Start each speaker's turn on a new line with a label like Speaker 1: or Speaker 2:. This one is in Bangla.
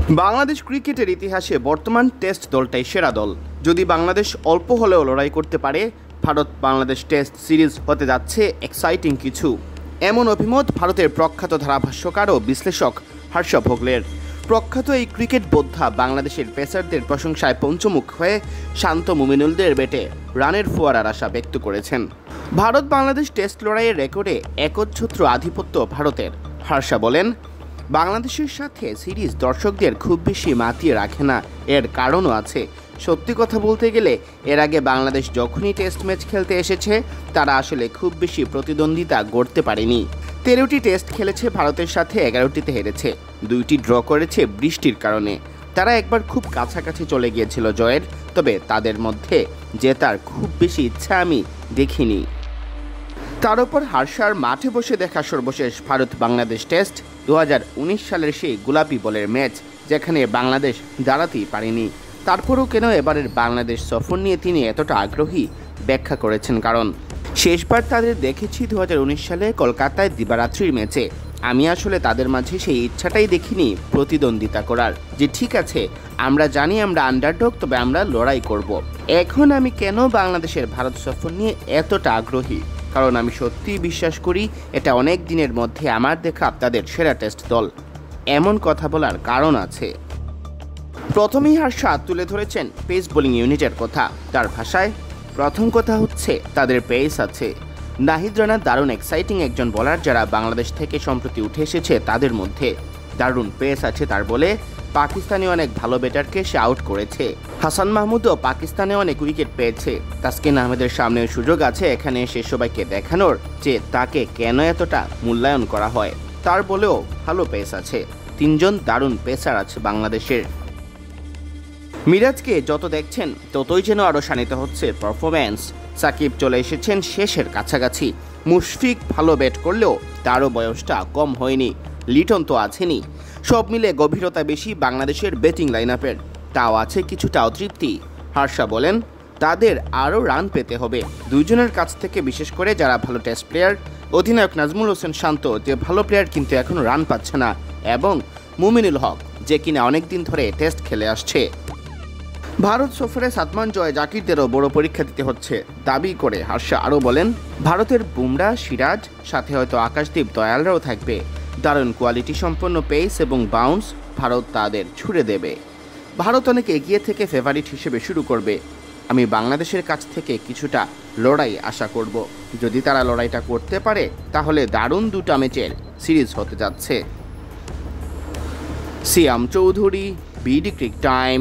Speaker 1: বাংলাদেশ ক্রিকেটের ইতিহাসে বর্তমান টেস্ট দলটাই সেরা দল। যদি বাংলাদেশ অল্প হলেও লড়াই করতে পারে, ভারত বাংলাদেশ টেস্ট সিরিজ হতে যাচ্ছে এক্সাইটিং কিছু। এমন অভিমত ভারতের প্রখ্যাত ধারাভাষ্যকার ও বিশ্লেষক হর্ষ ভোগলের। প্রখ্যাত এই ক্রিকেট বোদ্ধা বাংলাদেশের পেসারদের প্রশংসায় পঞ্চমুখ হয়ে শান্ত মুমিনুলদের ব্যাটে রানের ফোয়ারার আশা ব্যক্ত করেছেন। ভারত বাংলাদেশ টেস্ট লড়াইয়ের রেকর্ডে একচ্ছত্র আধিপত্য ভারতের। হর্ষ বলেন, বাংলাদেশের সাথে সিরিজ দর্শকদের খুব বেশি মাতিয়ে রাখে না, এর কারণও আছে। সত্যি কথা বলতে গেলে এর আগে বাংলাদেশ যখনই টেস্ট ম্যাচ খেলতে এসেছে তারা আসলে খুব বেশি প্রতিদ্বন্দ্বিতা গড়তে পারেনি। 13টি টেস্ট খেলেছে ভারতের সাথে, 11টিতে হেরেছে, 2টি ড্র করেছে বৃষ্টির কারণে। তারা একবার খুব কাছাকাছি চলে গিয়েছিল জয়ের, তবে তাদের মধ্যে জেতার খুব বেশি ইচ্ছা আমি দেখিনি। তার উপর হর্ষার মাঠে বসে দেখা সর্বশেষ ভারত বাংলাদেশ টেস্ট 2019 সালের সেই গোলাপি বলের ম্যাচ, যেখানে বাংলাদেশ দাঁড়াতেই পারেনি। তারপরও কেন এবারের বাংলাদেশ সফর নিয়ে তিনি এতটা আগ্রহী ব্যাখ্যা করেছেন, কারণ শেষবার তাদের দেখেছি 2019 সালে কলকাতায় দিবারাত্রির ম্যাচে। আমি আসলে তাদের মাঝে সেই ইচ্ছাটাই দেখিনি প্রতিদ্বন্দ্বিতা করার, যে ঠিক আছে আমরা জানি আমরা আন্ডারডগ, তবে আমরা লড়াই করব। এখন আমি কেন বাংলাদেশের ভারত সফর নিয়ে এতটা আগ্রহী, কারণ আমি সত্যিই বিশ্বাস করি এটা অনেক দিনের মধ্যে আমার দেখা তাদের সেরা টেস্ট দল। এমন কথা বলার কারণ আছে। প্রথমেই হর্ষ তুলে ধরেছেন পেস বোলিং ইউনিটের কথা। তার ভাষায় প্রথম কথা হচ্ছে তাদের পেস আছে। নাহিদ রানা দারুণ এক্সাইটিং একজন বোলার, যারা বাংলাদেশ থেকে সম্প্রতি উঠে এসেছে তাদের মধ্যে। দারুণ পেস আছে তার বলে। পাকিস্তানি অনেক ভালো ব্যাটারকে সে আউট করেছে। হাসান মাহমুদও পাকিস্তানে অনেক উইকেট পেয়েছে। তাসকিন আহমেদের সামনেও সুযোগ আছে এখানে এসে সবাইকে দেখানোর যে তাকে কেন এতটা মূল্যায়ন করা হয়। তার বলেও ভালো পেস আছে। 3 জন দারুণ পেসার আছে বাংলাদেশের। মিরাজকে যত দেখছেন ততই যেন আরও শানিত হচ্ছে পারফরম্যান্স। সাকিব চলে এসেছেন শেষের কাছাকাছি। মুশফিক ভালো ব্যাট করলেও তারও বয়সটা কম হয়নি। লিটন তো আছেনই। সব মিলে গভীরতা বেশি বাংলাদেশের ব্যাটিং লাইন আপের, তাও আছে কিছুটা অতৃপ্তি। হর্ষ বলেন, তাদের আরও রান পেতে হবে দুইজনের কাছ থেকে, বিশেষ করে যারা ভালো টেস্ট প্লেয়ার। অধিনায়ক নাজমুল হোসেন শান্ত যে ভালো প্লেয়ার কিন্তু এখনও রান পাচ্ছে না, এবং মুমিনুল হক যে কিনা অনেকদিন ধরে টেস্ট খেলে আসছে। ভারত সফরে 7 মান জয় জাকিরদেরও বড় পরীক্ষা দিতে হচ্ছে দাবি করে হর্ষ আরও বলেন, ভারতের বুমরা, সিরাজ, সাথে হয়তো আকাশদীপ, দয়ালরাও থাকবে। দারুণ কোয়ালিটি সম্পন্ন পেস এবং বাউন্স ভারত তাদের ছুড়ে দেবে। ভারত অনেক এগিয়ে থেকে ফেভারিট হিসেবে শুরু করবে। আমি বাংলাদেশের কাছ থেকে কিছুটা লড়াই আশা করব। যদি তারা লড়াইটা করতে পারে তাহলে দারুণ 2টা ম্যাচের সিরিজ হতে যাচ্ছে। সিয়াম চৌধুরী, বিডি ক্রিক টাইম।